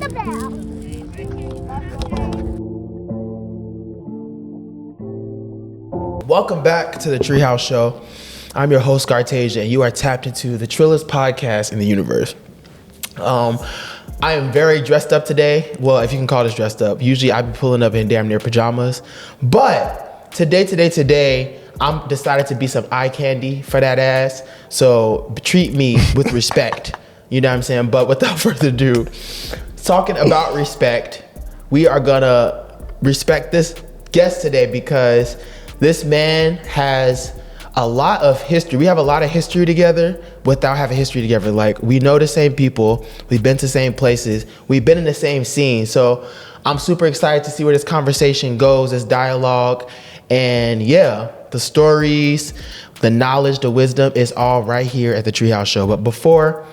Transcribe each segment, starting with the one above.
the bell. Welcome back to the TreeHouse Show. I'm your host, Gartasia, and you are tapped into the trillest podcast in the universe. I am very dressed up today. Well, if you can call this dressed up. Usually I be pulling up in damn near pajamas. But today, I'm decided to be some eye candy for that ass. So treat me with respect. You know what I'm saying? But without further ado, talking about respect, we are gonna respect this guest today because this man has a lot of history. We have a lot of history together without having history together. Like, we know the same people, we've been to the same places, we've been in the same scene. So I'm super excited to see where this conversation goes, this dialogue. And yeah, the stories, the knowledge, the wisdom is all right here at the TreeHouse Show. But before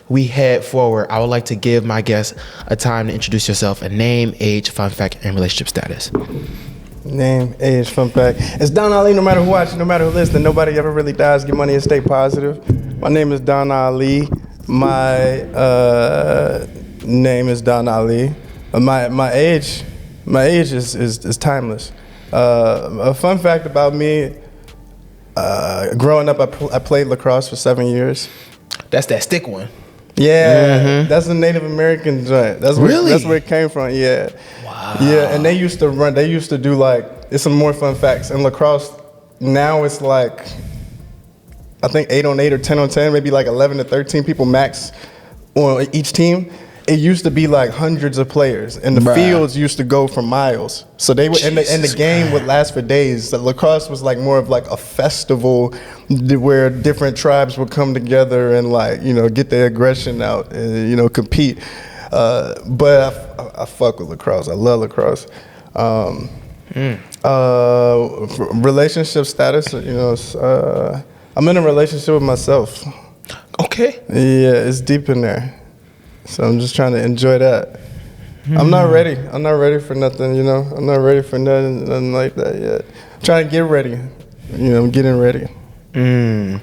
we head forward, I would like to give my guests a time to introduce yourself, a name, age, fun fact, and relationship status. Name, age, fun fact. It's Don Ali, no matter who watches, no matter who listens. Nobody ever really dies. Get money and stay positive. My name is Don Ali. My name is Don Ali. My age is timeless. A fun fact about me, growing up, I played lacrosse for 7 years. That's that stick one. Yeah, That's a Native American joint. That's where it came from. Yeah. Wow. Yeah, and they used to do like, it's some more fun facts. In lacrosse, now it's like, I think 8-on-8 or 10-on-10, maybe like 11 to 13 people max on each team. It used to be like hundreds of players, and the fields used to go for miles. So they would, and the game would last for days. The lacrosse was like more of like a festival where different tribes would come together and like, you know, get their aggression out and, you know, compete. But I fuck with lacrosse. I love lacrosse. Relationship status, you know, I'm in a relationship with myself. Okay. Yeah, it's deep in there. So I'm just trying to enjoy that. I'm not ready. I'm not ready for nothing, you know. I'm not ready for nothing like that yet. I'm trying to get ready. You know, I'm getting ready. I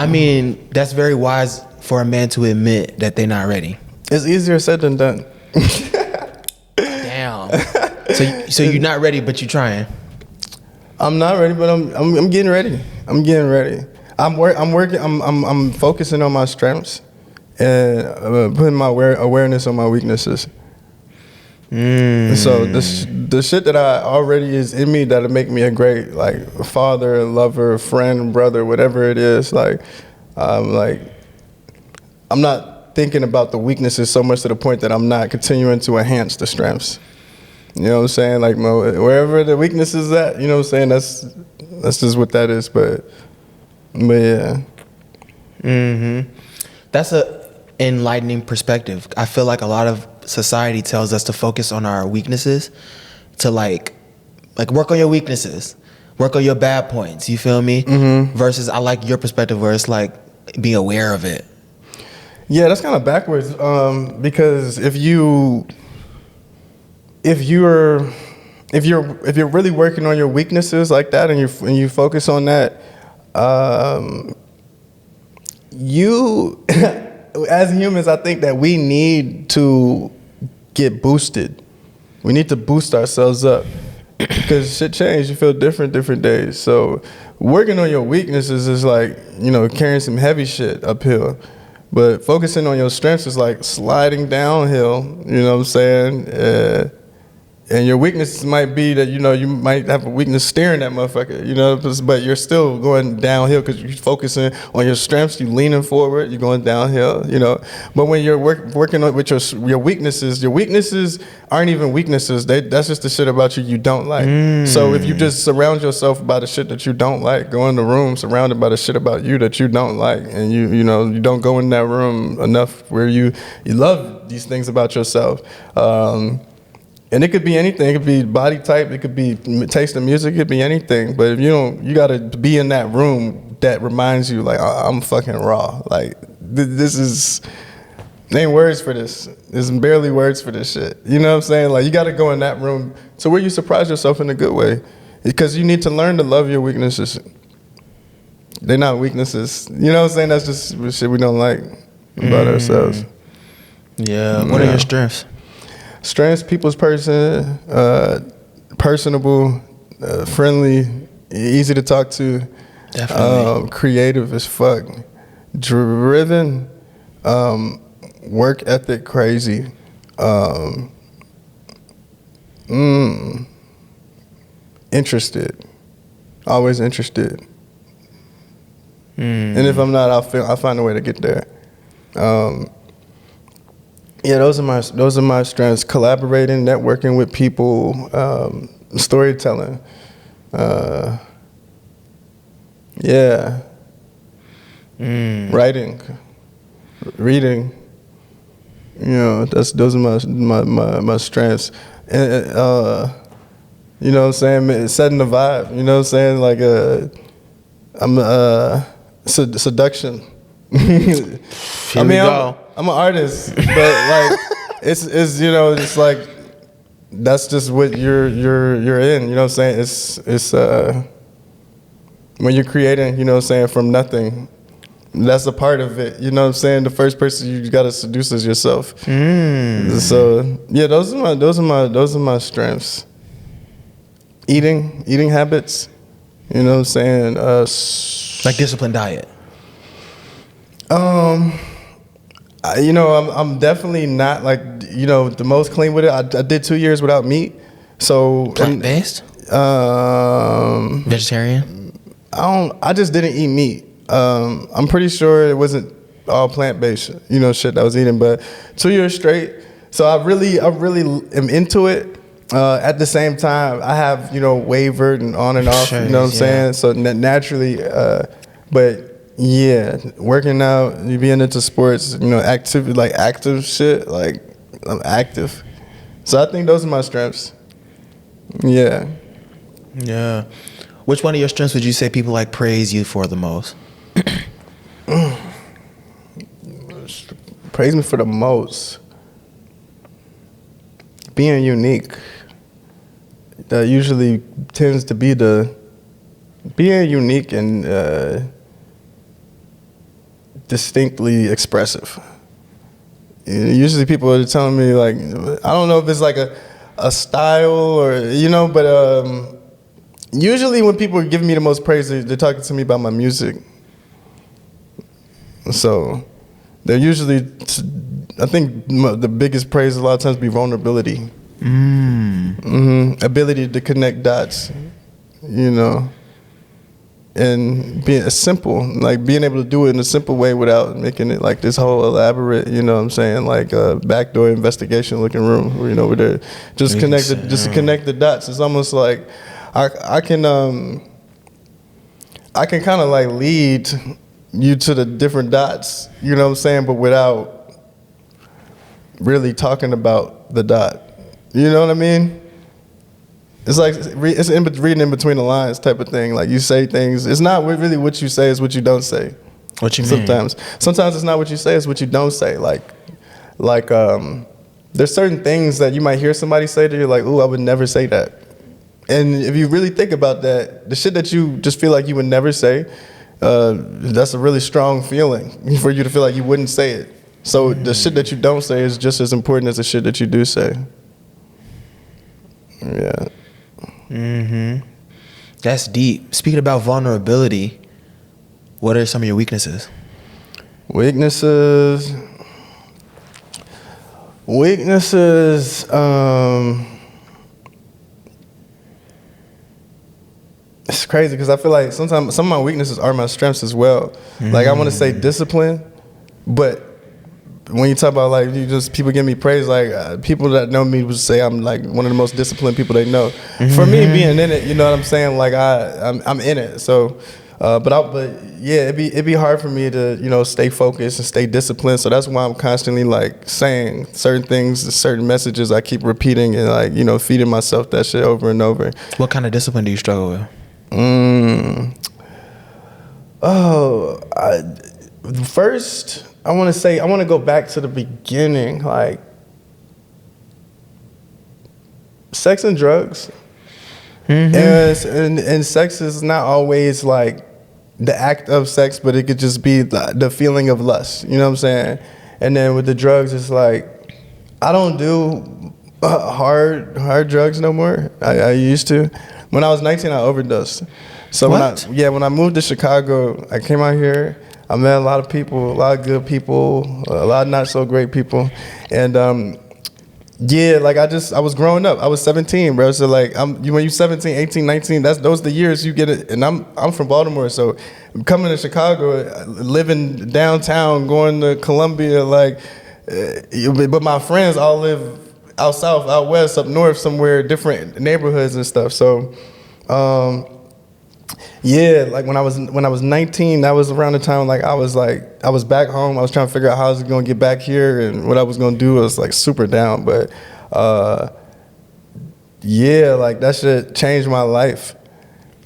mean, that's very wise for a man to admit that they're not ready. It's easier said than done. Damn. So you're not ready, but you're trying. I'm not ready, but I'm getting ready. I'm getting ready. I'm working. I'm focusing on my strengths and putting my awareness on my weaknesses. So the shit that I already is in me that'll make me a great like father, lover, friend, brother, whatever it is. Like I'm not thinking about the weaknesses so much to the point that I'm not continuing to enhance the strengths. You know what I'm saying? Like wherever the weakness is at, you know what I'm saying? That's just what that is. But yeah. That's a enlightening perspective. I feel like a lot of society tells us to focus on our weaknesses, to like work on your weaknesses, work on your bad points. You feel me? Versus I like your perspective where it's like be aware of it. Yeah, that's kind of backwards. Because if you're really working on your weaknesses like that and you focus on that, you as humans, I think that we need to get boosted. We need to boost ourselves up because shit change. You feel different days. So working on your weaknesses is like, you know, carrying some heavy shit uphill. But focusing on your strengths is like sliding downhill, you know what I'm saying? And your weaknesses might be that, you know, you might have a weakness steering that motherfucker, you know, but you're still going downhill because you're focusing on your strengths, you're leaning forward, you're going downhill, you know. But when you're working on with your weaknesses aren't even weaknesses. That's just the shit about you don't like. So if you just surround yourself by the shit that you don't like, go in the room surrounded by the shit about you that you don't like, and you know, you don't go in that room enough where you love these things about yourself. And it could be anything. It could be body type. It could be taste of music. It could be anything. But if you don't, you gotta be in that room that reminds you, like, I'm fucking raw. Like, there ain't words for this. There's barely words for this shit. You know what I'm saying? Like, you gotta go in that room to where you surprise yourself in a good way, because you need to learn to love your weaknesses. They're not weaknesses. You know what I'm saying? That's just shit we don't like about ourselves. Yeah. What are your strengths? Strengths: people's person, personable, friendly, easy to talk to. Definitely. Creative as fuck. Driven. Work ethic crazy. Interested. Always interested. And if I'm not, I'll find a way to get there. Yeah, those are my strengths. Collaborating, networking with people, storytelling. Yeah. Writing, reading. You know, those are my strengths. And you know what I'm saying? Setting the vibe. You know what I'm saying? Like I'm seduction. Here we go. I'm an artist, but like it's you know, it's like that's just what you're in. You know what I'm saying? It's when you're creating, you know what I'm saying, from nothing. That's a part of it. You know what I'm saying? The first person you gotta seduce is yourself. So yeah, those are my strengths. Eating habits. You know what I'm saying? Like disciplined diet. You know, I'm definitely not like, you know, the most clean with it. I did 2 years without meat, so Plant-based? Vegetarian? I just didn't eat meat. I'm pretty sure it wasn't all plant-based, you know, shit that I was eating, but 2 years straight. So I really am into it. At the same time, I have, you know, wavered and on and off, you know what I'm saying? So naturally, but yeah, working out, you being into sports, you know, active shit, like I'm active. So I think those are my strengths. Yeah. Yeah. Which one of your strengths would you say people like praise you for the most? Praise me for the most. Being unique. That usually tends to be being unique and distinctly expressive. Usually people are telling me, like, I don't know if it's like a style or, you know, but usually when people are giving me the most praise, they're talking to me about my music. So they're usually, I think the biggest praise a lot of times be vulnerability. Ability to connect dots, you know, and being simple, like being able to do it in a simple way without making it like this whole elaborate, you know what I'm saying, like a backdoor investigation looking room, where, you know, where they're just to connect the dots. It's almost like I can kind of like lead you to the different dots, you know what I'm saying, but without really talking about the dot. You know what I mean? It's like it's reading in between the lines type of thing. Like you say things. It's not really what you say. It's what you don't say. What you mean? Sometimes it's not what you say. It's what you don't say. Like there's certain things that you might hear somebody say that you're like, ooh, I would never say that. And if you really think about that, the shit that you just feel like you would never say, that's a really strong feeling for you to feel like you wouldn't say it. So the shit that you don't say is just as important as the shit that you do say. Yeah. That's deep. Speaking about vulnerability, what are some of your weaknesses? Weaknesses. It's crazy because I feel like sometimes some of my weaknesses are my strengths as well. Like I want to say discipline, but when you talk about like people give me praise, like people that know me would say I'm like one of the most disciplined people they know. For me, being in it, you know what I'm saying? Like I'm in it. So, but yeah, it'd be hard for me to, you know, stay focused and stay disciplined. So that's why I'm constantly like saying certain things, certain messages I keep repeating and like, you know, feeding myself that shit over and over. What kind of discipline do you struggle with? First, I want to go back to the beginning, like sex and drugs. And sex is not always like the act of sex, but it could just be the feeling of lust. You know what I'm saying? And then with the drugs, it's like I don't do hard drugs no more. I used to. When I was 19, I overdosed. So What? when I moved to Chicago, I came out here. I met a lot of people, a lot of good people, a lot of not so great people, and like I was growing up. I was 17, bro. So like when you're 17, 18, 19, those the years you get it. And I'm from Baltimore, so coming to Chicago, living downtown, going to Columbia, like, but my friends all live out south, out west, up north, somewhere different neighborhoods and stuff. So. Yeah, like when I was 19, that was around the time like I was back home. I was trying to figure out how I was gonna get back here and what I was gonna do. I was like super down, but yeah, like that shit changed my life.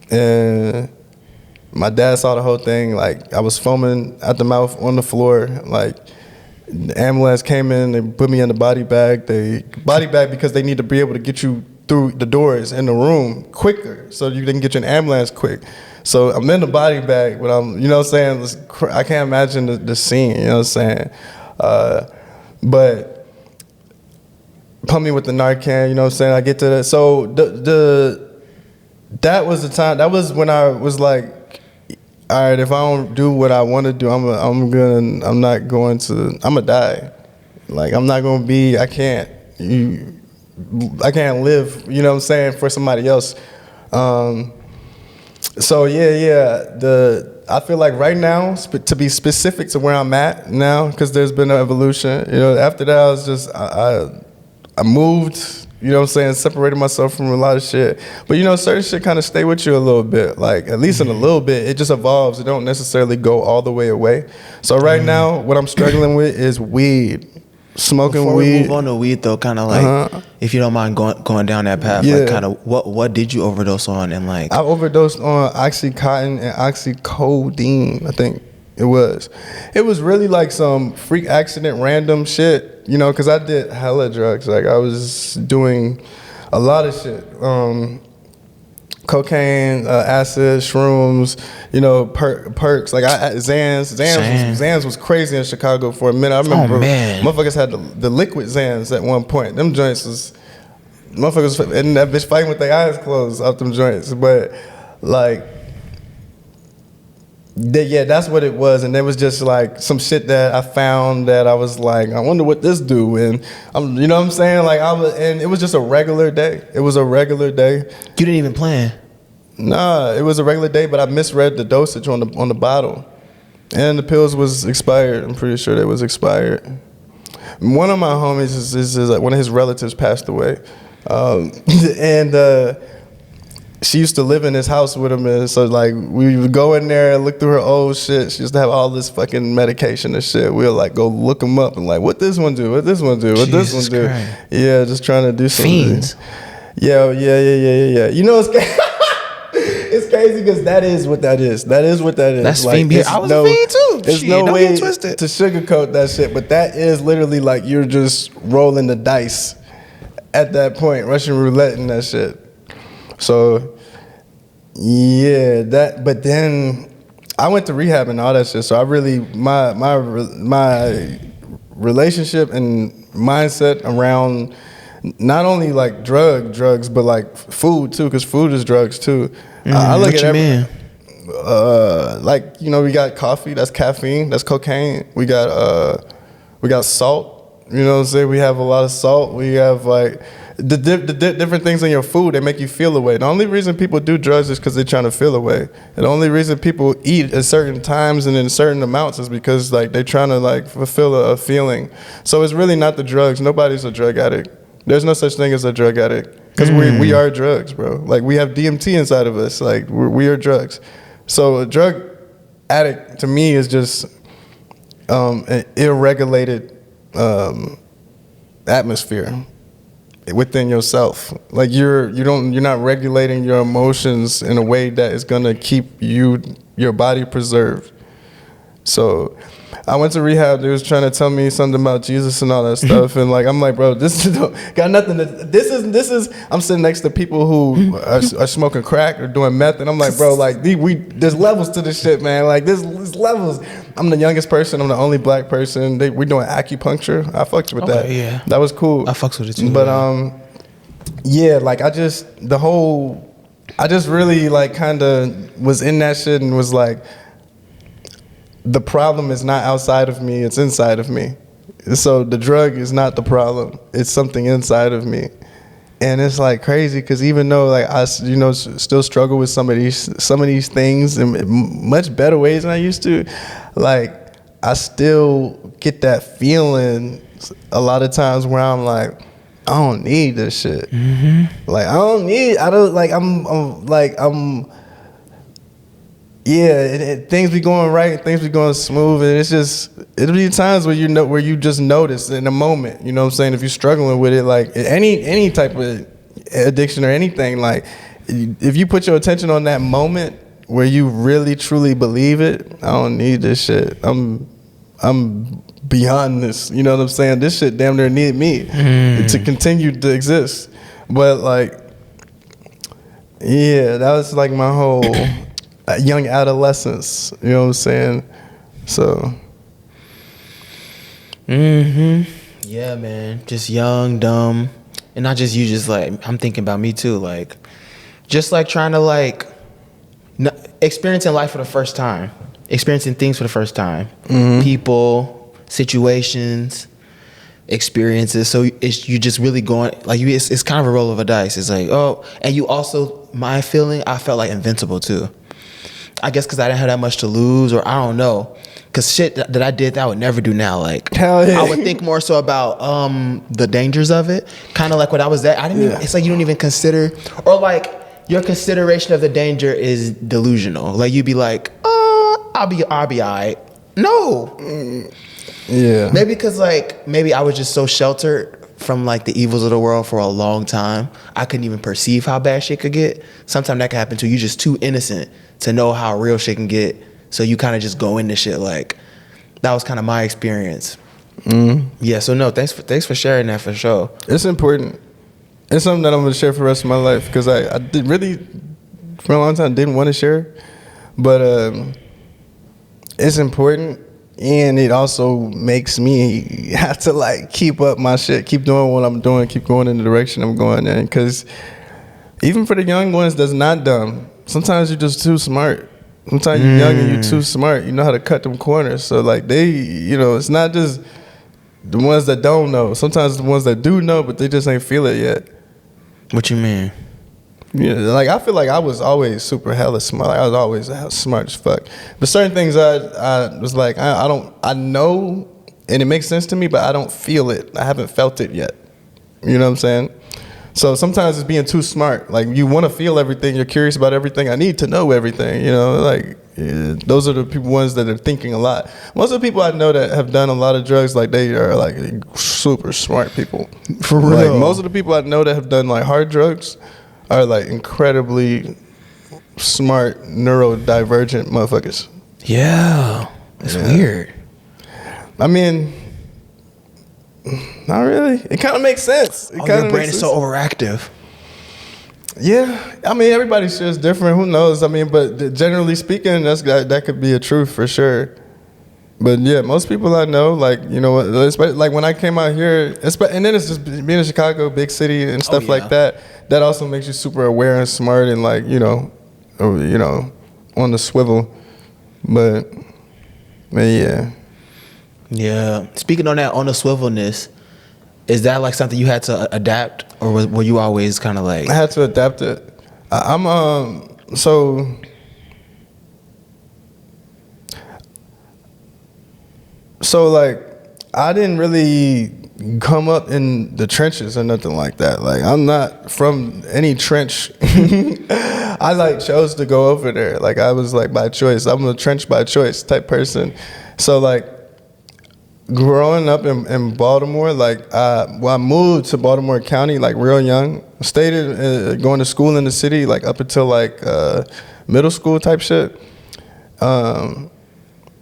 And my dad saw the whole thing. Like I was foaming at the mouth on the floor. Like the ambulance came in, they put me in the body bag. Because they need to be able to get you through the doors in the room quicker so you can get you an ambulance quick. So I'm in the body bag, but I'm, you know what I'm saying? I can't imagine the scene, you know what I'm saying? But pump me with the Narcan, you know what I'm saying? I get to that. So that was the time, that was when I was like, all right, if I don't do what I want to do, I'm gonna die. Like I'm not gonna be, I can't live, you know what I'm saying, for somebody else. So I feel like right now, to be specific to where I'm at now, because there's been an evolution, you know, after that I was just, I moved, you know what I'm saying, separated myself from a lot of shit. But you know, certain shit kind of stay with you a little bit, like at least in a little bit, it just evolves. It don't necessarily go all the way away. So right now, what I'm struggling with is weed. Smoking Before weed. we move on to weed, though, kind of like, if you don't mind going down that path, like kind of what did you overdose on, and like? I overdosed on Oxycontin and oxycodone, I think it was. It was really like some freak accident, random shit, you know, because I did hella drugs. Like I was doing a lot of shit. Cocaine, acid, shrooms, you know, perks. Like Xans was crazy in Chicago for a minute. I remember motherfuckers had the liquid Xans at one point. Them joints was, motherfuckers, and that bitch fighting with their eyes closed off them joints. But like, that's what it was. And it was just like some shit that I found that I was like, I wonder what this do. And you know what I'm saying? Like and it was just a regular day. It was a regular day. You didn't even plan? Nah, it was a regular day, but I misread the dosage on the bottle. And the pills was expired. I'm pretty sure they was expired. One of my homies is one of his relatives passed away. And she used to live in his house with him, and so like we would go in there and look through her old shit. She used to have all this fucking medication and shit. We'll like go look them up and like, what this one do? What this one do? What this one do? Christ. Yeah, just trying to do something. Fiends. Yeah. You know, it's crazy because that is what that is. That is what that is. That's like, fiend beer. I was a fiend too. There's Shit, no don't way get twisted. to sugarcoat that shit, but that is literally like you're just rolling the dice at that point, Russian roulette and that shit. So. Yeah, but then I went to rehab and all that shit. So I really my relationship and mindset around not only like drugs, but like food too, because food is drugs too. I look at everything. Like, you know, we got coffee, that's caffeine, that's cocaine. We got salt. You know what I'm saying? We have a lot of salt. We have like the different things in your food that make you feel away. The only reason people do drugs is because they're trying to feel away. And the only reason people eat at certain times and in certain amounts is because like they're trying to like fulfill a feeling. So it's really not the drugs. Nobody's a drug addict. There's no such thing as a drug addict because we are drugs, bro. Like we have DMT inside of us. Like we are drugs. So a drug addict to me is just an irregulated atmosphere within yourself. Like you're not regulating your emotions in a way that is gonna keep your body preserved. So I went to rehab. They was trying to tell me something about Jesus and all that stuff, and like I'm like, bro, this got nothing. This is. I'm sitting next to people who are smoking crack or doing meth, and I'm like, bro, like there's levels to this shit, man. Like there's levels. I'm the youngest person. I'm the only black person. We're doing acupuncture. I fucked with that. Yeah, that was cool. I fucks with it too. But yeah, like I just really like kind of was in that shit and was like, the problem is not outside of me, it's inside of me. So the drug is not the problem, it's something inside of me. And it's like crazy because even though like I, still struggle with some of these things in much better ways than I used to, like I still get that feeling a lot of times where I'm like, I don't need this shit. Mm-hmm. Like things be going right, things be going smooth, and it'll be times where you just notice in a moment, you know what I'm saying? If you're struggling with it, like any type of addiction or anything, like if you put your attention on that moment where you really truly believe it, I don't need this shit. I'm beyond this, you know what I'm saying? This shit damn near need me to continue to exist. But like, yeah, that was like my whole young adolescence, you know what I'm saying? So. Yeah, man. Just young, dumb. And not just you, just like, I'm thinking about me too. Like, just like trying to like, experiencing life for the first time. Experiencing things for the first time. People, situations, experiences. So you just really going, like, it's kind of a roll of a dice. It's like, oh, and you also, my feeling, I felt like invincible too. I guess because I didn't have that much to lose, or I don't know. Because shit that I did that I would never do now. Like, hell yeah. I would think more so about the dangers of it. Kind of like when I was there. I didn't even, it's like you don't even consider, or like your consideration of the danger is delusional. Like you'd be like, I'll be all right. No. Yeah. Maybe because like, maybe I was just so sheltered from like the evils of the world for a long time. I couldn't even perceive how bad shit could get. Sometimes that can happen too. You're just too innocent to know how real shit can get. So you kind of just go into shit. Like, that was kind of my experience. Yeah, so no, thanks for sharing that for sure. It's important. It's something that I'm going to share for the rest of my life because I did really, for a long time, didn't want to share. But it's important, and it also makes me have to like keep up my shit, keep doing what I'm doing, keep going in the direction I'm going in. Because even for the young ones that's not dumb, sometimes you're just too smart. Sometimes you're young and you're too smart. You know how to cut them corners. So like it's not just the ones that don't know. Sometimes the ones that do know, but they just ain't feel it yet. What you mean? Yeah, like I feel like I was always super hella smart. Like, I was always smart as fuck. But certain things I was like, I know, and it makes sense to me, but I don't feel it. I haven't felt it yet. You know what I'm saying? So sometimes it's being too smart. Like you want to feel everything. You're curious about everything. I need to know everything. You know, like those are the ones that are thinking a lot. Most of the people I know that have done a lot of drugs, like they are like super smart people. For real. Like most of the people I know that have done like hard drugs are like incredibly smart, neurodivergent motherfuckers. Yeah, it's weird. I mean, not really. It kind of makes sense. Your brain is so overactive. Yeah, I mean, everybody's shit is different. Who knows? I mean, but generally speaking, that could be a truth for sure. But yeah, most people I know, like, you know, like when I came out here, and then it's just being in Chicago, big city and stuff like that. That also makes you super aware and smart and like, you know, on the swivel. But yeah. Yeah. Speaking on that, on the swivelness, is that like something you had to adapt, or were you always kind of like? I had to adapt it. So like, I didn't really come up in the trenches or nothing like that. Like, I'm not from any trench. I like chose to go over there. Like, I was like by choice. I'm a trench by choice type person. So like, growing up in Baltimore, like, I moved to Baltimore County like real young. Stayed going to school in the city like up until like middle school type shit.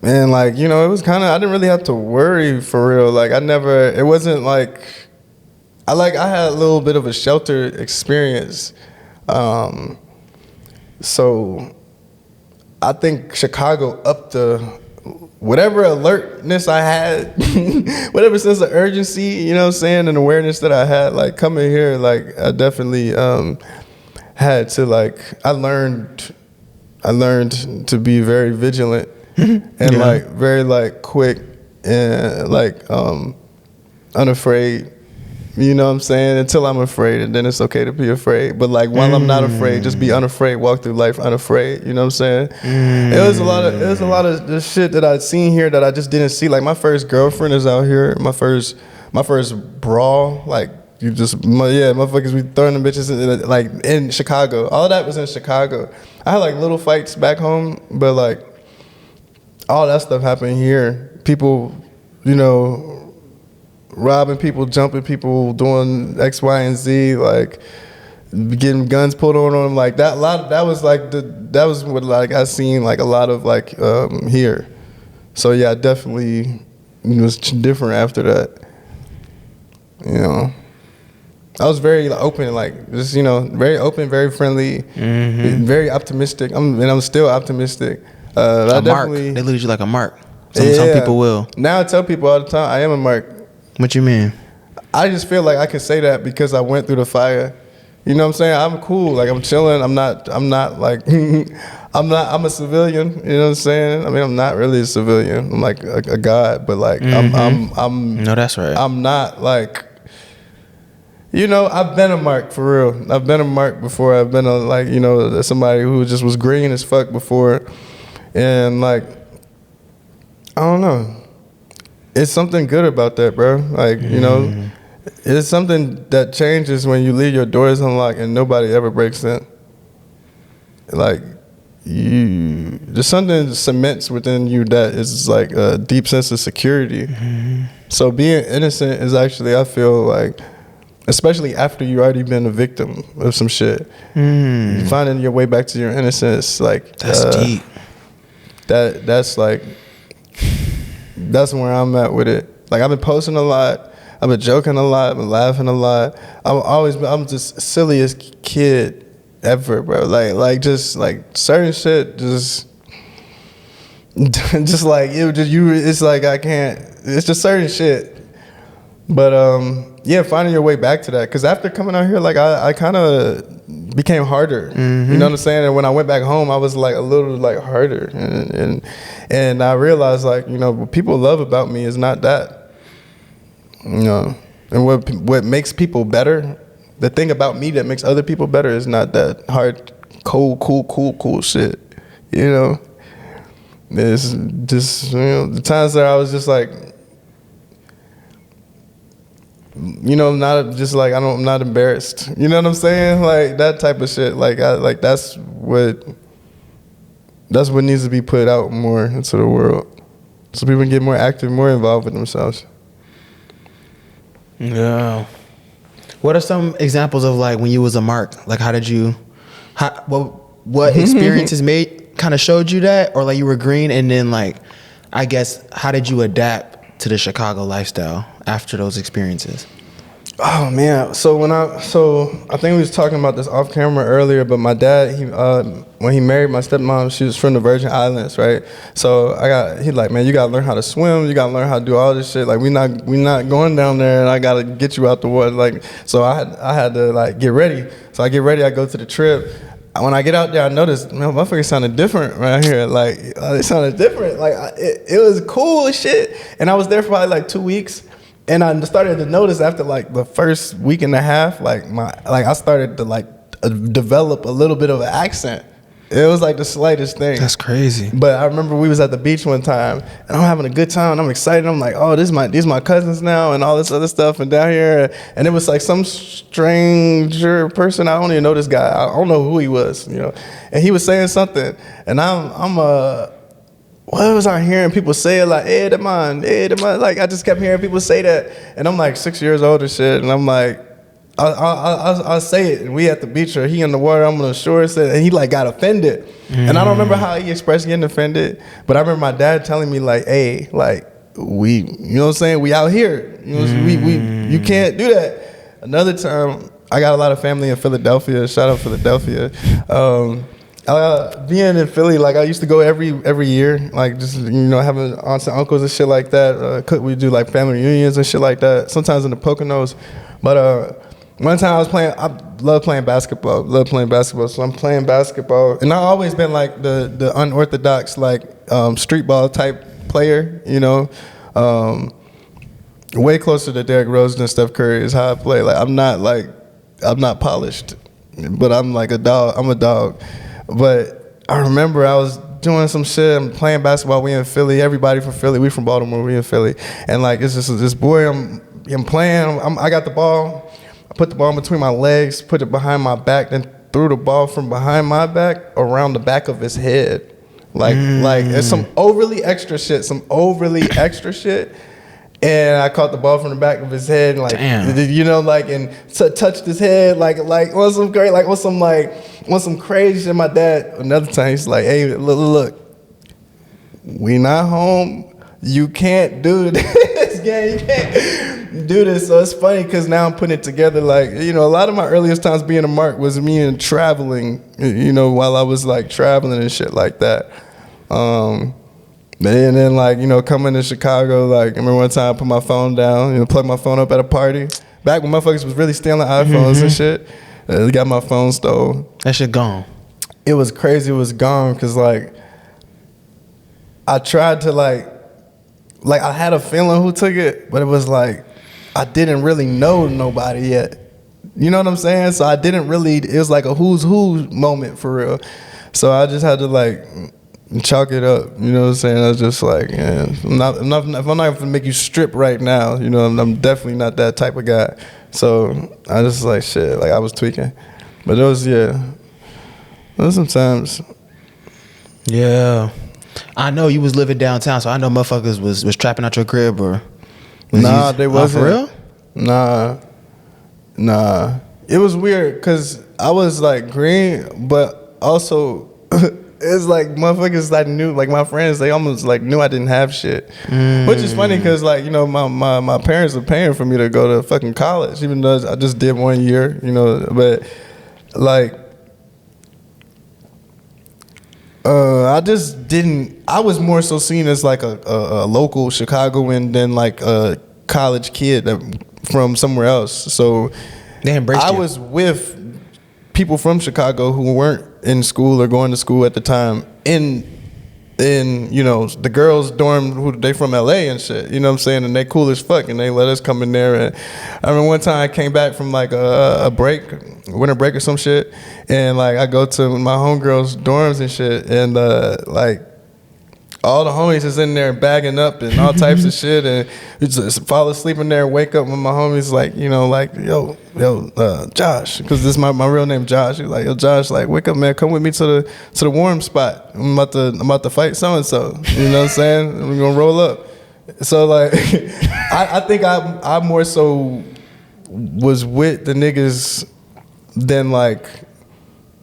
And like, you know, it was kind of, I didn't really have to worry for real. Like it wasn't like, I had a little bit of a sheltered experience. So I think Chicago upped whatever alertness I had, whatever sense of urgency, you know what I'm saying, and awareness that I had, like coming here, like I definitely had to I learned to be very vigilant and like very like quick and like unafraid. You know what I'm saying? Until I'm afraid, and then it's okay to be afraid. But like while I'm not afraid, just be unafraid. Walk through life unafraid. You know what I'm saying? It was a lot of the shit that I'd seen here that I just didn't see. Like my first girlfriend is out here. My first brawl. Like motherfuckers be throwing them bitches in Chicago. All that was in Chicago. I had like little fights back home, but like all that stuff happened here. People, you know, robbing people, jumping people, doing X, Y, and Z, like getting guns pulled on them, like that. That was what like I seen like a lot of like here. So yeah, I definitely was different after that. You know, I was very open, like just very open, very friendly, very optimistic. I'm still optimistic. A mark. They look at you like a mark. Some people will. Now I tell people all the time, I am a mark. What you mean? I just feel like I can say that because I went through the fire. You know what I'm saying? I'm cool. Like I'm chilling. I'm not like I'm a civilian. You know what I'm saying? I mean, I'm not really a civilian. I'm like a god, but like I'm No, that's right. I'm not like, I've been a mark for real. I've been a mark before. I've been somebody who just was green as fuck before. And like, I don't know. It's something good about that, bro. Like, it's something that changes when you leave your doors unlocked and nobody ever breaks in. Like, there's something that cements within you that is like a deep sense of security. So being innocent is actually, I feel like, especially after you already been a victim of some shit, finding your way back to your innocence, like that's deep. That's like. That's where I'm at with it. Like I've been posting a lot, I've been joking a lot, I've been laughing a lot. I'm just silliest kid ever, bro. Like just like certain shit, just like it's like I can't. It's just certain shit. But finding your way back to that. Because after coming out here, like I kind of became harder. You know what I'm saying? And when I went back home, I was like a little like harder. And I realized like, what people love about me is not that. And what makes people better, the thing about me that makes other people better is not that hard, cool shit. It's just, the times that I was just like, not just like I'm not embarrassed. You know what I'm saying? Like that type of shit. Like that's what needs to be put out more into the world, so people can get more active, more involved with themselves. Yeah. What are some examples of like when you was a mark? Like what experiences kind of showed you that, or like you were green, and then like I guess how did you adapt to the Chicago lifestyle after those experiences? Oh man, so I think we was talking about this off camera earlier, but my dad, when he married my stepmom, she was from the Virgin Islands, right? So he like, man, you gotta learn how to swim, you gotta learn how to do all this shit. Like we not going down there, and I gotta get you out the water. Like, so I had to like get ready. So I get ready, I go to the trip. When I get out there, I noticed, man, motherfuckers sounded different right here. Like, it sounded different. Like, it was cool as shit. And I was there for probably like 2 weeks. And I started to notice after like the first week and a half, I started to like develop a little bit of an accent. It was like the slightest thing. That's crazy. But I remember we was at the beach one time, and I'm having a good time, and I'm excited. I'm like, oh, these my cousins now, and all this other stuff, and down here, and it was like some stranger person. I don't even know this guy. I don't know who he was, And he was saying something, and what was I hearing people say it like, hey, the man. Like I just kept hearing people say that, and I'm like 6 years old and shit, and I'm like, I'll say it. We at the beach or he in the water, I'm on the shore, and he like got offended. And I don't remember how he expressed getting offended, but I remember my dad telling me like, hey, like we, you know what I'm saying? We out here. You know, you can't do that. Another time, I got a lot of family in Philadelphia. Shout out Philadelphia. Being in Philly, like I used to go every year, like just having aunts and uncles and shit like that. We do like family reunions and shit like that. Sometimes in the Poconos, but one time I love playing basketball. So I'm playing basketball, and I've always been like the unorthodox like street ball type player. Way closer to Derrick Rose than Steph Curry is how I play. Like I'm not polished, but I'm like a dog. I'm a dog. But I remember I was doing some shit. I'm playing basketball. We in Philly. Everybody from Philly. We from Baltimore. We in Philly. And like it's just this boy. I'm playing. I got the ball. I put the ball in between my legs. Put it behind my back. Then threw the ball from behind my back around the back of his head. Like it's some overly extra shit. And I caught the ball from the back of his head, and and touched his head, like on some great, like on some crazy shit. My dad, another time, he's like, "Hey, look, we not home. You can't do this, gang. You can't do this." So it's funny because now I'm putting it together. Like a lot of my earliest times being a mark was me and traveling. While I was like traveling and shit like that. And then like, coming to Chicago, like I remember one time I put my phone down, plugged my phone up at a party. Back when motherfuckers was really stealing iPhones and shit. Got my phone stolen. That shit gone. It was crazy, it was gone, cause like I tried to like I had a feeling who took it, but it was like I didn't really know nobody yet. You know what I'm saying? So I didn't really, it was like a who's who moment for real. So I just had to like chalk it up, you know what I'm saying? I was just like, yeah, if I'm not gonna make you strip right now, I'm definitely not that type of guy. So I just like shit, like I was tweaking. But those sometimes. Yeah. I know you was living downtown, so I know motherfuckers was trapping out your crib or nah, they wasn't. For real? Nah. It was weird cause I was like green, but also it's like motherfuckers like knew, like my friends, they almost like knew I didn't have shit. Which is funny because like, my parents are paying for me to go to fucking college, even though I just did 1 year, but like, I just didn't, I was more so seen as like a local Chicagoan than like a college kid from somewhere else. So they embraced you. I was with people from Chicago who weren't in school or going to school at the time in the girls' dorm who they from LA and shit, you know what I'm saying, and they cool as fuck and they let us come in there. And I remember one time I came back from like a winter break or some shit, and like I go to my homegirls' dorms and shit, and like all the homies is in there bagging up and all types of shit, and you just fall asleep in there and wake up when my homies like, yo, Josh, because this is my real name, Josh. He's like, yo, Josh, like, wake up, man, come with me to the warm spot. I'm about to fight so and so. You know what I'm saying? We're gonna roll up. So like, I think I more so was with the niggas than like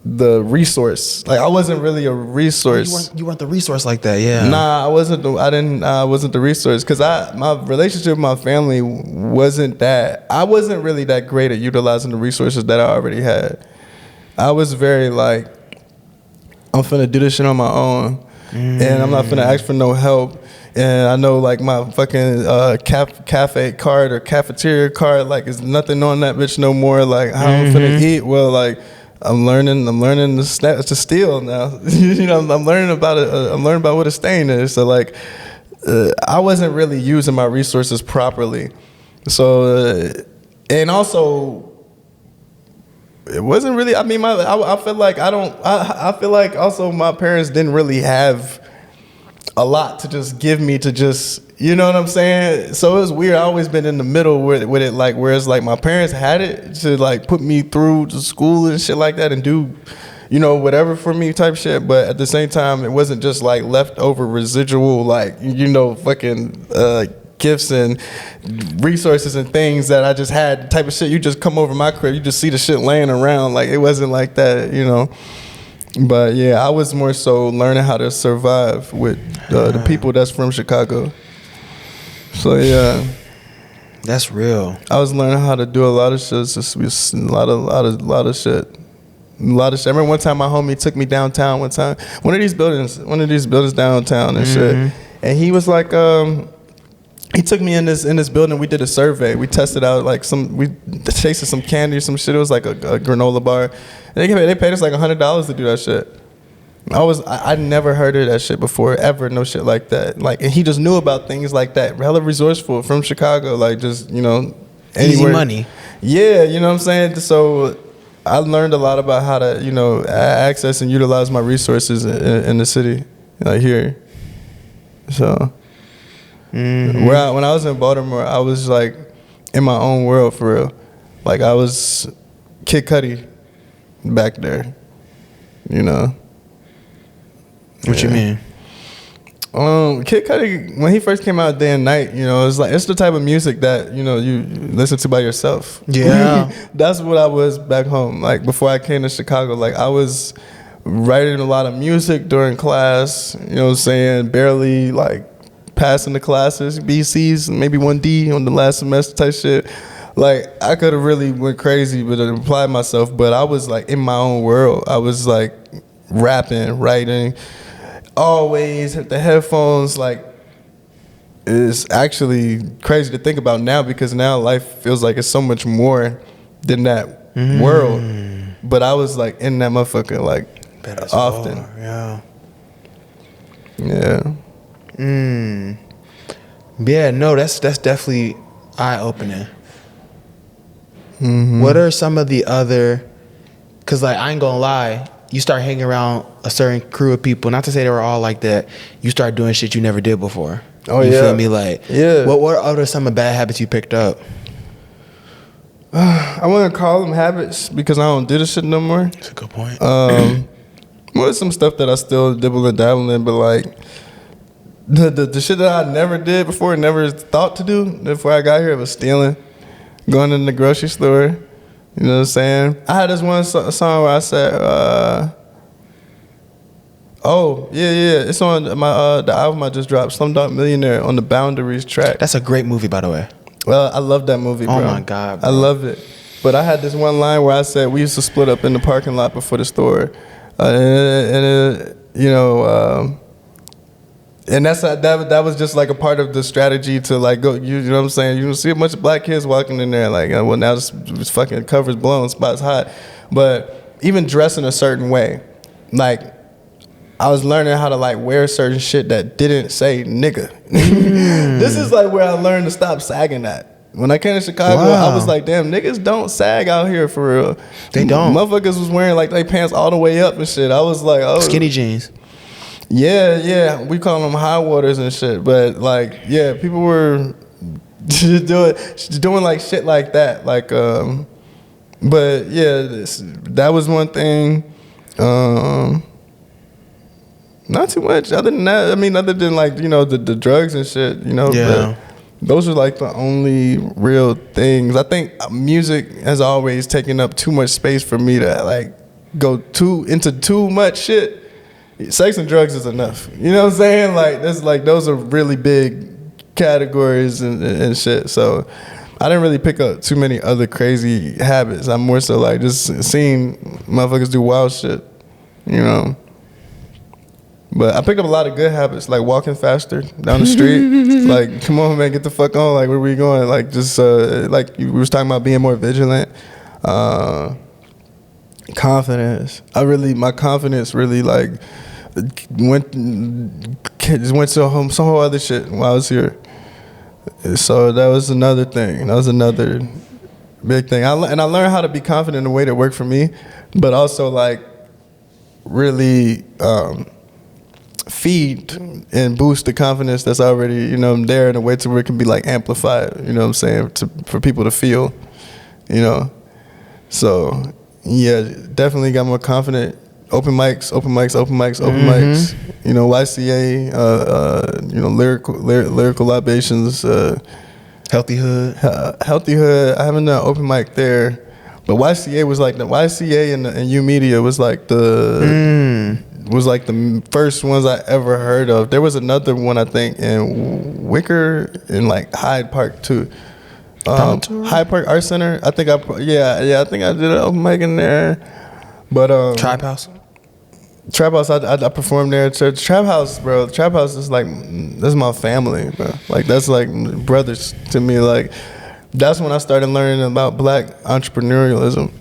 the resource. Like I wasn't really a resource. You weren't the resource like that, yeah. Nah, I wasn't the resource because my relationship with my family wasn't that. I wasn't really that great at utilizing the resources that I already had. I was very like, I'm finna do this shit on my own, and I'm not finna ask for no help. And I know like my fucking cafe card or cafeteria card, like is nothing on that bitch no more. Like how I'm finna eat, well, like I'm learning to steal now. I'm learning about it. I'm learning about what a stain is. So like, I wasn't really using my resources properly. So and also, it wasn't really. I mean, I feel like I feel like also my parents didn't really have a lot to just give me to just. You know what I'm saying? So it was weird. I always been in the middle with it, like whereas like my parents had it to like put me through to school and shit like that and do, whatever for me type shit. But at the same time, it wasn't just like leftover residual like fucking gifts and resources and things that I just had. The type of shit you just come over my crib, you just see the shit laying around. Like, it wasn't like that, you know. But yeah, I was more so learning how to survive with the people that's from Chicago. So yeah, that's real. I was learning how to do a lot of shit. Just a lot of shit. I remember one time my homie took me downtown. One of these buildings downtown and shit. And he was like, he took me in this building. We did a survey. We tested out like we tasted some candy or some shit. It was like a granola bar. And they paid us like $100 to do that shit. I'd never heard of that shit before, ever, no shit like that. Like, and he just knew about things like that. Hella resourceful from Chicago, like just, you know, anywhere. Easy money. Yeah, you know what I'm saying? So I learned a lot about how to, you know, access and utilize my resources in the city, like here. So when I was in Baltimore, I was like in my own world for real. Like, I was Kid Cudi back there, you know. What you mean? Kid Cudi, when he first came out Day and Night, you know, it's the type of music that, you know, you listen to by yourself. Yeah. That's what I was back home. Like, before I came to Chicago, like, I was writing a lot of music during class, you know what I'm saying, barely, like, passing the classes, BCs, maybe 1D on the last semester type shit. Like, I could have really went crazy with it and applied myself, but I was, like, in my own world. I was, like, rapping, writing, always had the headphones. Like, it's actually crazy to think about now, because now life feels like it's so much more than that world. But I was like in that motherfucker like often. Yeah. Yeah, no, that's definitely eye-opening. What are some of the other, because like, I ain't gonna lie, you start hanging around a certain crew of people, not to say they were all like that, you start doing shit you never did before. Oh, you yeah. feel me? Like, yeah. What are some of the bad habits you picked up? I wouldn't call them habits because I don't do this shit no more. That's a good point. Well, some stuff that I still dibble and dabble in, but like the shit that I never did before, never thought to do before I got here, was stealing, going in the grocery store. You know what I'm saying? I had this one song where I said, it's on my the album I just dropped, Slumdog Millionaire, on the Boundaries track. That's a great movie, by the way. Well, I love that movie, bro. Oh my God, bro. I love it. But I had this one line where I said we used to split up in the parking lot before the store, and that was just like a part of the strategy to like go. You know what I'm saying? You don't see a bunch of black kids walking in there like, well, now this fucking cover's blown, spot's hot. But even dressing a certain way, like, I was learning how to like wear certain shit that didn't say nigga. This is like where I learned to stop sagging at. When I came to Chicago, I was like, damn, niggas don't sag out here for real. They don't. Motherfuckers was wearing like their pants all the way up and shit. I was like, oh. Skinny jeans. Yeah. We call them high waters and shit. But like, yeah, people were doing like shit like that. Like, but yeah, that was one thing. Not too much. Other than that, I mean, other than like, you know, the drugs and shit, you know. Yeah. Those are like the only real things. I think music has always taken up too much space for me to like go into too much shit. Sex and drugs is enough. You know what I'm saying? Like, that's like, those are really big categories and shit. So I didn't really pick up too many other crazy habits. I'm more so like just seeing motherfuckers do wild shit, you know. But I picked up a lot of good habits, like walking faster down the street. Like, come on, man, get the fuck on. Like, where we going? Like, just like we was talking about being more vigilant. Confidence. My confidence really like went to some whole other shit while I was here. So that was another thing. That was another big thing. I learned how to be confident in a way that worked for me, but also like really feed and boost the confidence that's already, you know, there in a way to where it can be like amplified, you know what I'm saying, for people to feel, you know. So yeah, definitely got more confident open mics. You know, YCA, lyrical libations, Healthy Hood. Healthy Hood. I haven't done open mic there, but YCA was like the YCA and U Media was like the first ones I ever heard of. There was another one I think in Wicker in like Hyde Park too. Hyde Park Art Center. I think I think I did an open mic in there. But TreeHouse. I performed there. Trap House, bro. Trap House is like that's my family, bro. Like that's like brothers to me. Like that's when I started learning about Black entrepreneurialism.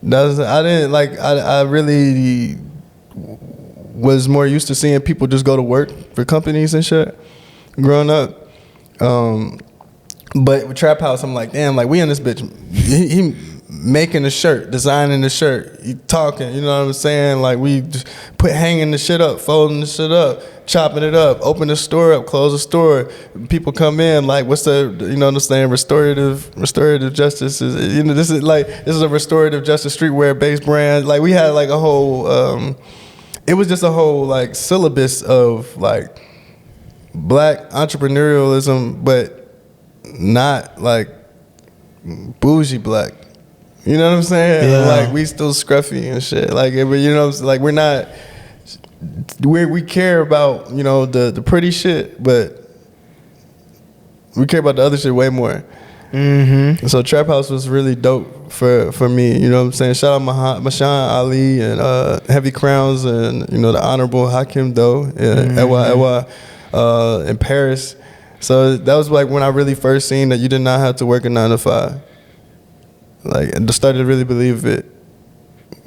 I really was more used to seeing people just go to work for companies and shit growing up. But with Trap House, I'm like, damn, like we in this bitch. He making the shirt, designing the shirt, he talking, you know what I'm saying? Like we just hanging the shit up, folding the shit up, chopping it up, open the store up, close the store. People come in like, what's the, you know what I'm saying? Restorative justice is, you know, this is a restorative justice streetwear based brand. Like we had like a whole, it was just a whole like syllabus of like Black entrepreneurialism, but not like bougie Black. You know what I'm saying? Yeah. Like we still scruffy and shit. Like, but you know, like we're not. We care about, you know, the pretty shit, but we care about the other shit way more. Mm-hmm. So Trap House was really dope for me. You know what I'm saying? Shout out Mashan Ali and Heavy Crowns and, you know, the Honorable Hakim Do Ewa in Paris. So that was like when I really first seen that you did not have to work a 9 to 5. Like, I started to really believe it.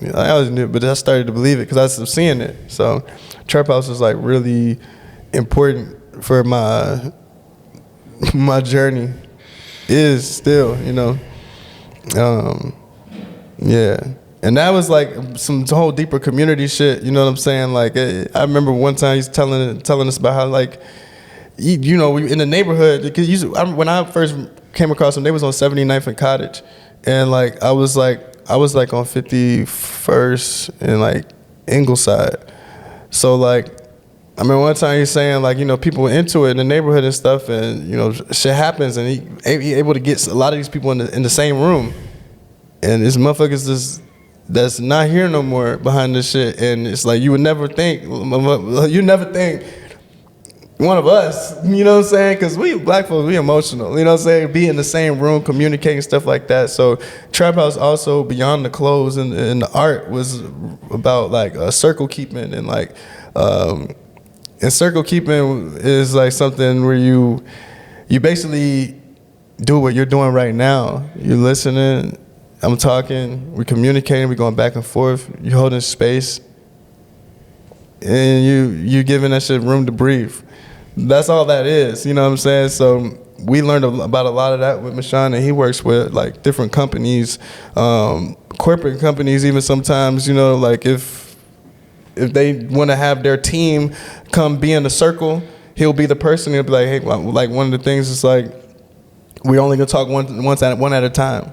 You know, I always knew it, but I started to believe it because I was seeing it. So, Trap House was like really important for my journey. Is still, you know. Yeah, and that was like some whole deeper community shit. You know what I'm saying? Like, I remember one time he's telling us about how like, you know, we in the neighborhood because when I first came across them, they was on 79th and Cottage. And like I was like on 51st and like Ingleside. So like I remember one time he's saying like, you know, people were into it in the neighborhood and stuff, and you know, shit happens, and he able to get a lot of these people in the same room, and this motherfuckers that's not here no more behind this shit, and it's like you would never think one of us, you know what I'm saying? Because we Black folks, we emotional, you know what I'm saying? Be in the same room, communicating, stuff like that. So Trap House also, beyond the clothes and the art, was about like circle keeping and like, and circle keeping is like something where you basically do what you're doing right now. You're listening, I'm talking, we're communicating, we're going back and forth, you're holding space, and you giving that shit room to breathe. That's all that is, you know what I'm saying? So we learned about a lot of that with Mashan, and he works with like different companies, corporate companies even sometimes, you know, like if they want to have their team come be in the circle, he'll be the person, he'll be like, hey, like one of the things is like, we're only gonna talk one at a time.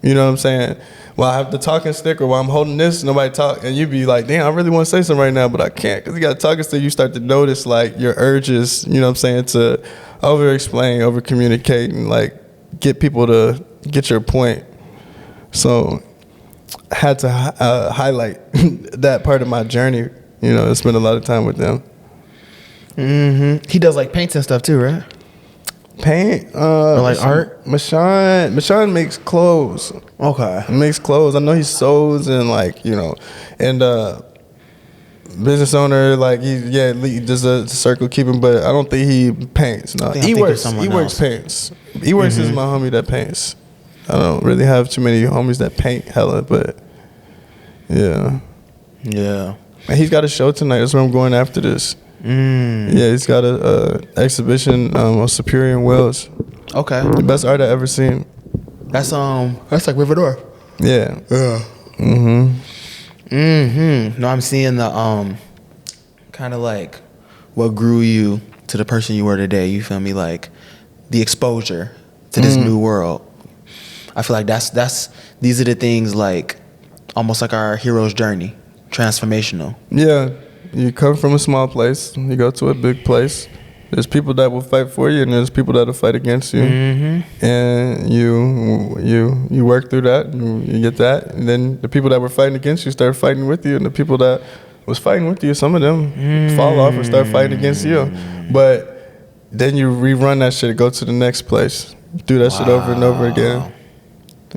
You know what I'm saying? Well, I have the talking stick, or while I'm holding this, nobody talk, and you be like, damn, I really want to say something right now, but I can't, because you got a talking stick. You start to notice like your urges, you know what I'm saying, to over-explain, over-communicate, and like get people to get your point. So I had to highlight that part of my journey. You know, I spent a lot of time with them. Mm-hmm. He does like paints and stuff too, right? Paint, or like art. Mashan makes clothes. Okay, makes clothes. I know he sews and like, you know, and business owner, like he does a circle keeping, but I don't think he paints. No, he works paints. E-Works is my homie that paints. I don't really have too many homies that paint hella, but yeah. And he's got a show tonight. That's where I'm going after this. Yeah, he's got a exhibition on Superior and Wells. Okay. The best art I ever seen. That's like River Door. Yeah. No, I'm seeing the kind of like what grew you to the person you were today. You feel me? Like the exposure to this new world. I feel like that's these are the things like almost like our hero's journey. transformational. Yeah, you come from a small place, you go to a big place. There's people that will fight for you, and there's people that will fight against you. Mm-hmm. And you work through that, you get that, and then the people that were fighting against you start fighting with you, and the people that was fighting with you, some of them fall off and start fighting against you. But then you rerun that shit, go to the next place, do that shit over and over again.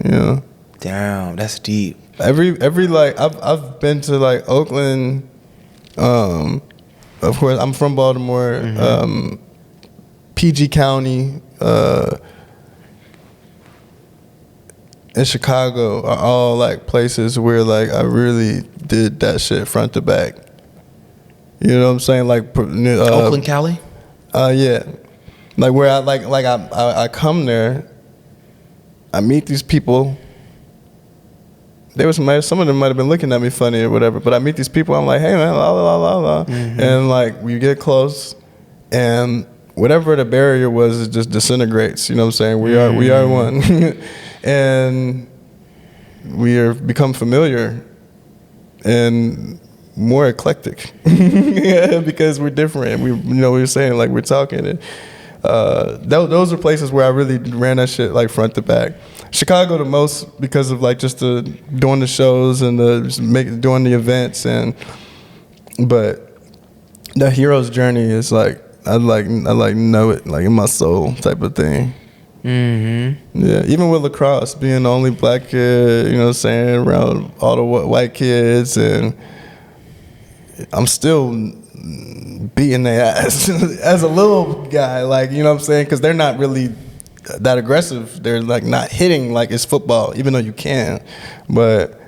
Yeah. Damn, that's deep. Every like I've been to like Oakland. Of course, I'm from Baltimore. PG County, and Chicago are all like places where like I really did that shit front to back. You know what I'm saying? Like Oakland, Cali. Yeah, like where I come there, I meet these people. Some of them might have been looking at me funny or whatever, but I meet these people, I'm like, hey man, la la la la, and like we get close, and whatever the barrier was, it just disintegrates. You know what I'm saying? We are one, and we are become familiar and more eclectic because we're different. We we're saying like we're talking, and those are places where I really ran that shit like front to back. Chicago the most because of like just doing the shows and doing the events, but the hero's journey is like I know it like in my soul type of thing. Mm-hmm. Yeah, even with lacrosse, being the only black kid, you know what I'm saying, around all the white kids, and I'm still beating their ass as a little guy, like, you know what I'm saying, because they're not really that aggressive. They're like not hitting like it's football, even though you can. But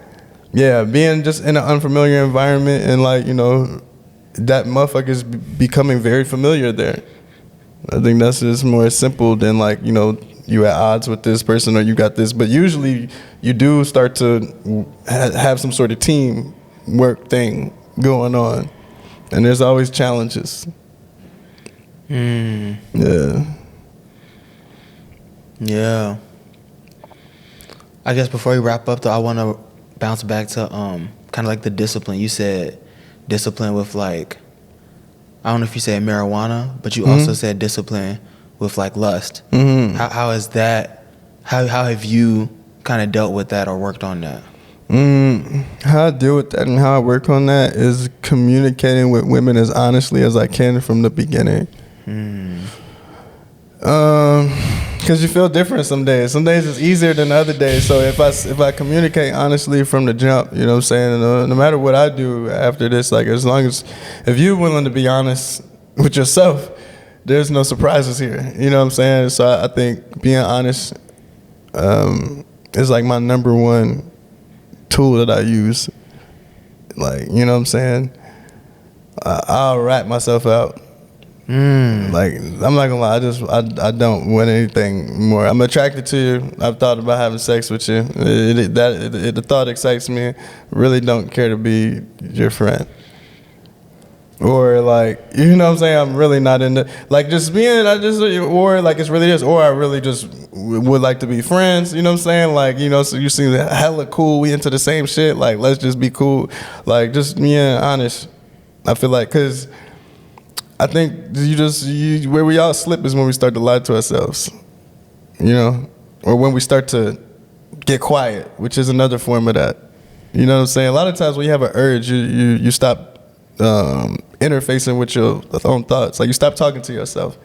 yeah, being just in an unfamiliar environment and like, that motherfucker is becoming very familiar there. I think that's just more simple than like, you at odds with this person or you got this. But usually you do start to have some sort of team work thing going on. And there's always challenges. Yeah. Yeah. I guess before we wrap up, though, I want to bounce back to kind of like the discipline. You said discipline with like, I don't know if you said marijuana, but you also said discipline with like lust. How is that? How have you kind of dealt with that or worked on that? How I deal with that and how I work on that is communicating with women as honestly as I can from the beginning. Because you feel different some days. Some days it's easier than other days. So if I communicate honestly from the jump, you know what I'm saying? No matter what I do after this, like as long as if you're willing to be honest with yourself, there's no surprises here. You know what I'm saying? So I think being honest is like my number one tool that I use. Like, you know what I'm saying? I'll rat myself out. Like, I'm not gonna lie, I don't want anything more. I'm attracted to you. I've thought about having sex with you. The thought excites me. Really don't care to be your friend. Or like, you know what I'm saying? I'm really not into like just being. Or like it's really this. Or I really just would like to be friends. You know what I'm saying? like, so you seem hella cool. We into the same shit. Like, let's just be cool. Like, just being honest. I feel like because. I think where we all slip is when we start to lie to ourselves, or when we start to get quiet, which is another form of that. You know what I'm saying? A lot of times when you have an urge, you stop interfacing with your own thoughts. Like you stop talking to yourself.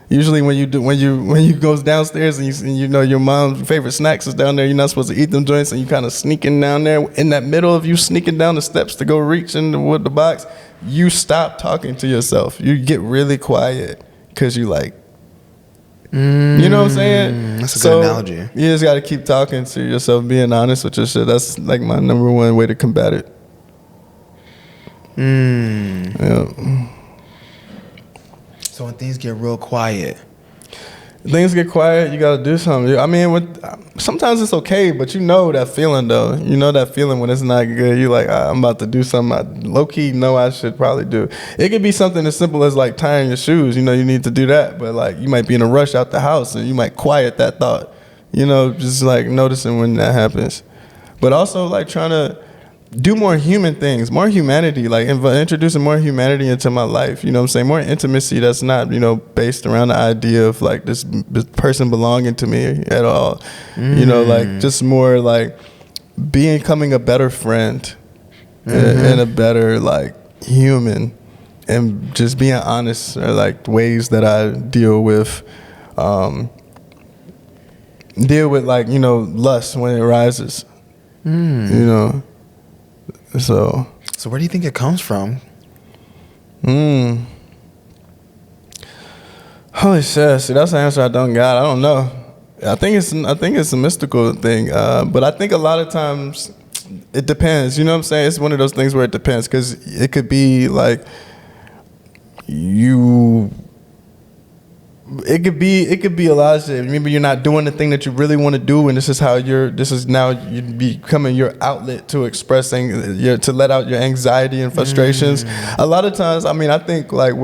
Usually when you go downstairs and your mom's favorite snacks is down there, you're not supposed to eat them joints, and you kind of sneaking down there. In that middle of you sneaking down the steps to go reach in the box, you stop talking to yourself. You get really quiet because you like, you know what I'm saying? That's a good analogy. You just got to keep talking to yourself, being honest with your shit. That's like my number one way to combat it. Yeah. So when things get real quiet. Things get quiet, you gotta do something. I mean, sometimes it's okay, but you know that feeling though. You know that feeling when it's not good. You like, I'm about to do something I low-key know I should probably do. It could be something as simple as like tying your shoes. You need to do that, but like you might be in a rush out the house and you might quiet that thought. Just like noticing when that happens. But also like trying to do more human things, more humanity, like introducing more humanity into my life. You know what I'm saying? More intimacy that's not, based around the idea of like this person belonging to me at all. Like just more like becoming a better friend and a better like human, and just being honest are like ways that I deal with like, lust when it rises. So where do you think it comes from? Holy shit! See, that's an answer I don't got. I don't know. I think it's a mystical thing, but I think a lot of times it depends. You know what I'm saying? It's one of those things where it depends, because it could be like It could be a lot of shit. Maybe you're not doing the thing that you really want to do, and this is now you becoming your outlet to expressing to let out your anxiety and frustrations. A lot of times, I think like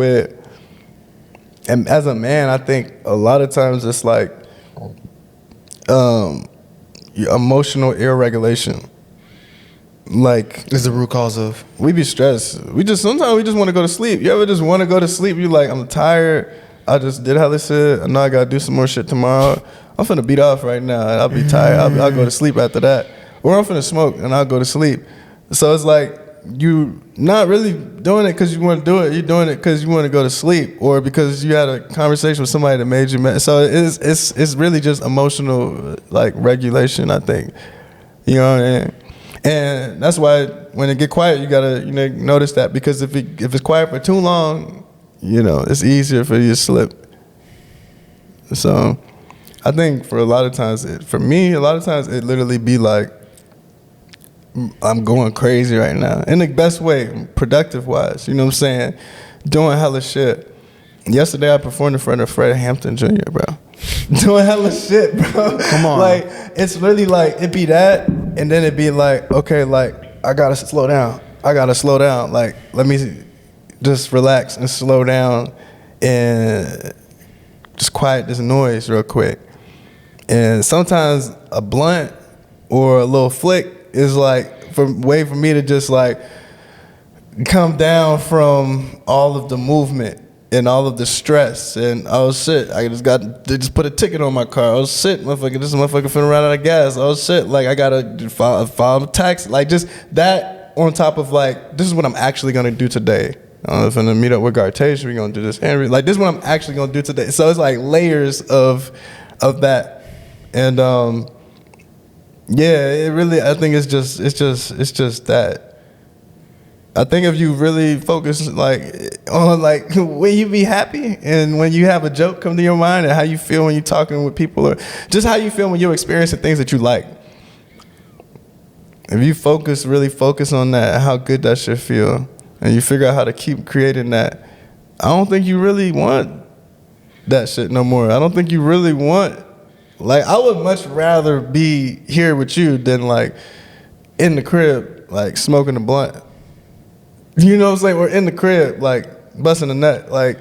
and as a man, I think a lot of times it's like your emotional irregulation. Like, is the root cause of? We be stressed. Sometimes we just want to go to sleep. You ever just want to go to sleep? You like, I'm tired. I just did hella shit. I know I gotta do some more shit tomorrow. I'm finna beat off right now. I'll be tired. I'll go to sleep after that. Or I'm finna smoke and I'll go to sleep. So it's like you not really doing it because you want to do it. You're doing it because you want to go to sleep, or because you had a conversation with somebody that made you mad. So it's really just emotional like regulation, I think. You know what I mean? And that's why when it get quiet, you gotta notice that, because if it's quiet for too long, it's easier for you to slip. So I think for a lot of times it literally be like, I'm going crazy right now in the best way, productive wise. You know what I'm saying? Doing hella shit. Yesterday I performed in front of Fred Hampton Jr., bro. Doing hella shit, bro. Come on. Like, it's really like, it be that, and then it be like, okay, like, I gotta slow down. Like, let me just relax and slow down and just quiet this noise real quick. And sometimes a blunt or a little flick is like way for me to just like come down from all of the movement and all of the stress. And oh shit, they just put a ticket on my car. Oh shit, this motherfucker finna run out of gas. Oh shit, like I gotta file a tax. Like, just that on top of like, this is what I'm actually gonna do today. If I'm gonna meet up with Gartage, we're gonna do this. And like, this is what I'm actually gonna do today. So it's like layers of that. And yeah, it really, I think it's just that. I think if you really focus like on like when you be happy and when you have a joke come to your mind, and how you feel when you're talking with people, or just how you feel when you're experiencing things that you like. If you really focus on that, how good that should feel, and you figure out how to keep creating that, I don't think you really want that shit no more. I don't think you really want, like, I would much rather be here with you than like in the crib, like smoking a blunt. You know what I'm saying? We're in the crib, like busting a nut. Like,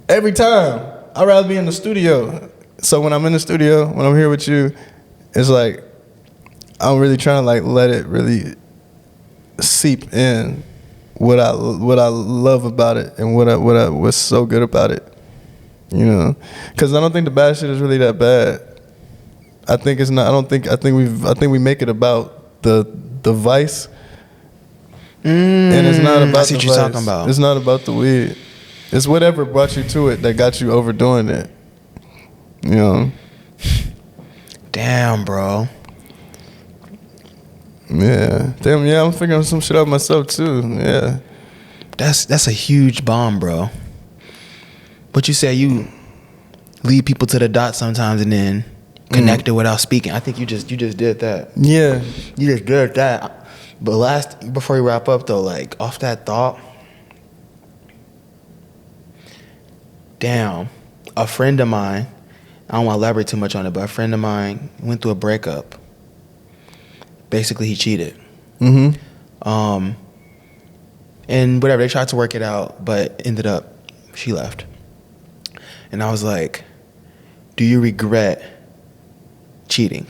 every time, I'd rather be in the studio. So when I'm in the studio, when I'm here with you, it's like, I'm really trying to like let it really seep in what I love about it, and what's so good about it. Because I don't think the bad shit is really that bad. I think it's not. I think we make it about the vice. And it's not about I see what you're talking about. It's not about the weed. It's whatever brought you to it that got you overdoing it. Damn, bro. Yeah. Damn, yeah, I'm figuring some shit out myself too. Yeah. That's a huge bomb, bro. But you say you lead people to the dot sometimes and then connect it without speaking. I think you just did that. Yeah. You just did that. But before we wrap up though, like, off that thought, damn, a friend of mine, I don't want to elaborate too much on it, but a friend of mine went through a breakup. Basically, he cheated. And whatever, they tried to work it out, but ended up, she left. And I was like, do you regret cheating?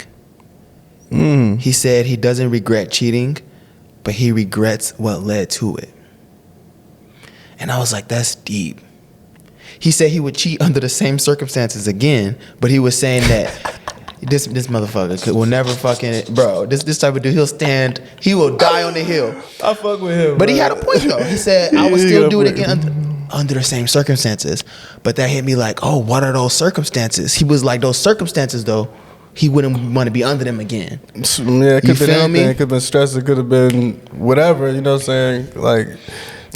He said he doesn't regret cheating, but he regrets what led to it. And I was like, that's deep. He said he would cheat under the same circumstances again, but he was saying that this motherfucker will never fucking, bro, this type of dude, he will die on the hill. I fuck with him. But he had a point though. He said, I would still do it again under the same circumstances. But that hit me like, oh, what are those circumstances? He was like, those circumstances though, he wouldn't want to be under them again. Yeah, it could have been anything. It could have been stress. It could have been whatever, you know what I'm saying? Like,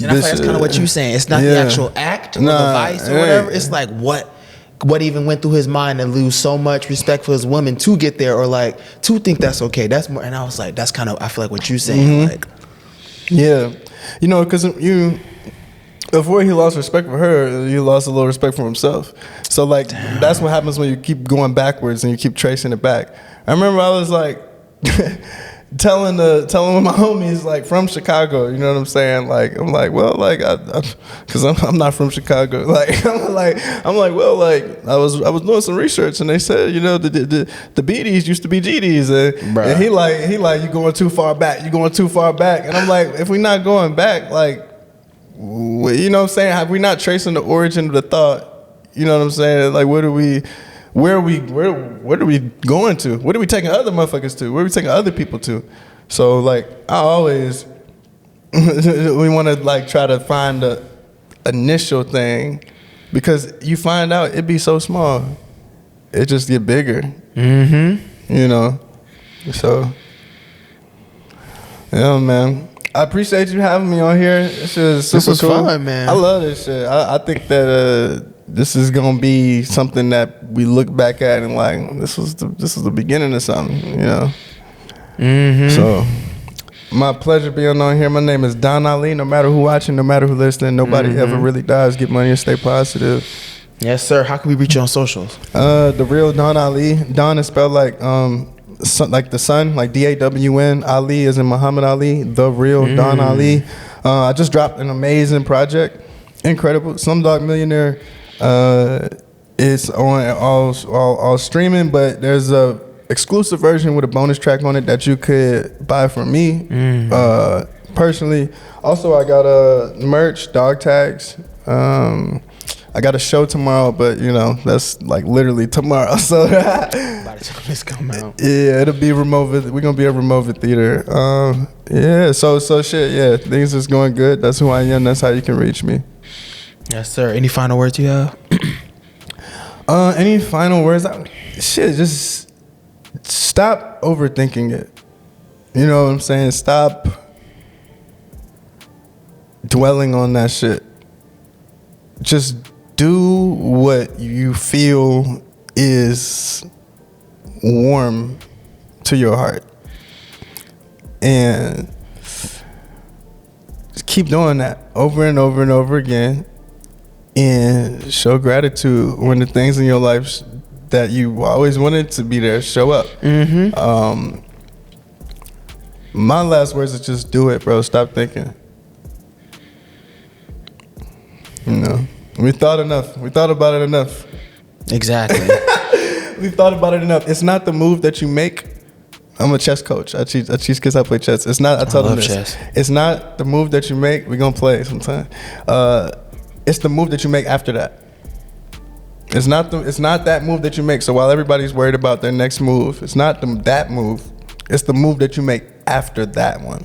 and I feel like that's kind of what you're saying. It's not the actual act or the vice or whatever. It's like what even went through his mind to lose so much respect for his woman to get there, or like to think that's okay. That's more. And I was like, that's kind of, I feel like what you're saying. Like, yeah, you know, because before he lost respect for her, he lost a little respect for himself. So like, that's what happens when you keep going backwards and you keep tracing it back. I remember I was like telling one of my homies like from Chicago, you know what I'm saying? Like, I'm like, well, like, because I'm not from Chicago. Like, I'm like, well, like, I was doing some research and they said, you know, the BDs used to be GDs, and he like, you going too far back, and I'm like, if we're not going back, like, you know what I'm saying? Have we not tracing the origin of the thought? You know what I'm saying? Like, where are we going to? What are we taking other motherfuckers to? Where are we taking other people to? So like, I always we want to like try to find the initial thing, because you find out it be so small, it just get bigger. Mm-hmm. You know, so yeah, man. I appreciate you having me on here. This is super was cool. Fun, man. I love this shit. I think that this is gonna be something that we look back at and like, this was the beginning of something, you know. Mm-hmm. So, my pleasure being on here. My name is Don Ali. No matter who watching, no matter who listening, nobody ever really dies. Get money and stay positive. Yes, sir. How can we reach you on socials? The real Don Ali. Don is spelled like like the sun, like DAWN. Ali is in Muhammad Ali. The real Don Ali. I just dropped an amazing project, incredible. Slumdog Millionaire. It's on all streaming, but there's a exclusive version with a bonus track on it that you could buy from me personally. Also, I got merch, dog tags. I got a show tomorrow, but you know, that's like literally tomorrow. So by the time this come out, yeah, it'll be remote. We're gonna be a remote theater. Yeah, so shit. Yeah, things is going good. That's who I am. That's how you can reach me. Yes, sir. Any final words you have? Any final words? Just stop overthinking it. You know what I'm saying? Stop dwelling on that shit. Just do what you feel is warm to your heart. And just keep doing that over and over and over again. And show gratitude when the things in your life that you always wanted to be there show up. Mm-hmm. My last words is just do it, bro. Stop thinking. You know, we thought enough. We thought about it enough. Exactly. We thought about it enough. It's not the move that you make. I'm a chess coach. I teach kids how to play chess. It's not. I tell them this. Chess. It's not the move that you make. We're gonna play sometime. It's the move that you make after that. It's not that move that you make. So while everybody's worried about their next move, it's not that move. It's the move that you make after that one.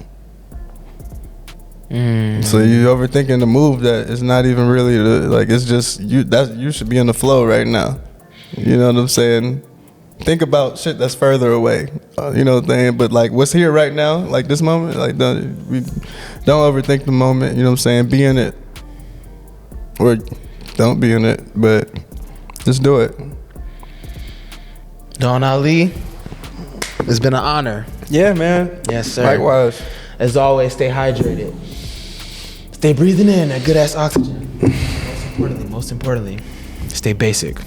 So you're overthinking the move that is not even really like, it's just you. You should be in the flow right now. You know what I'm saying? Think about shit that's further away. You know what I'm saying? But like what's here right now, like this moment, like don't overthink the moment. You know what I'm saying? Be in it, or don't be in it, but just do it. Don Ali, it's been an honor. Yeah, man. Yes, sir. Likewise. As always, stay hydrated. Stay breathing in that good ass oxygen. Most importantly, stay basic.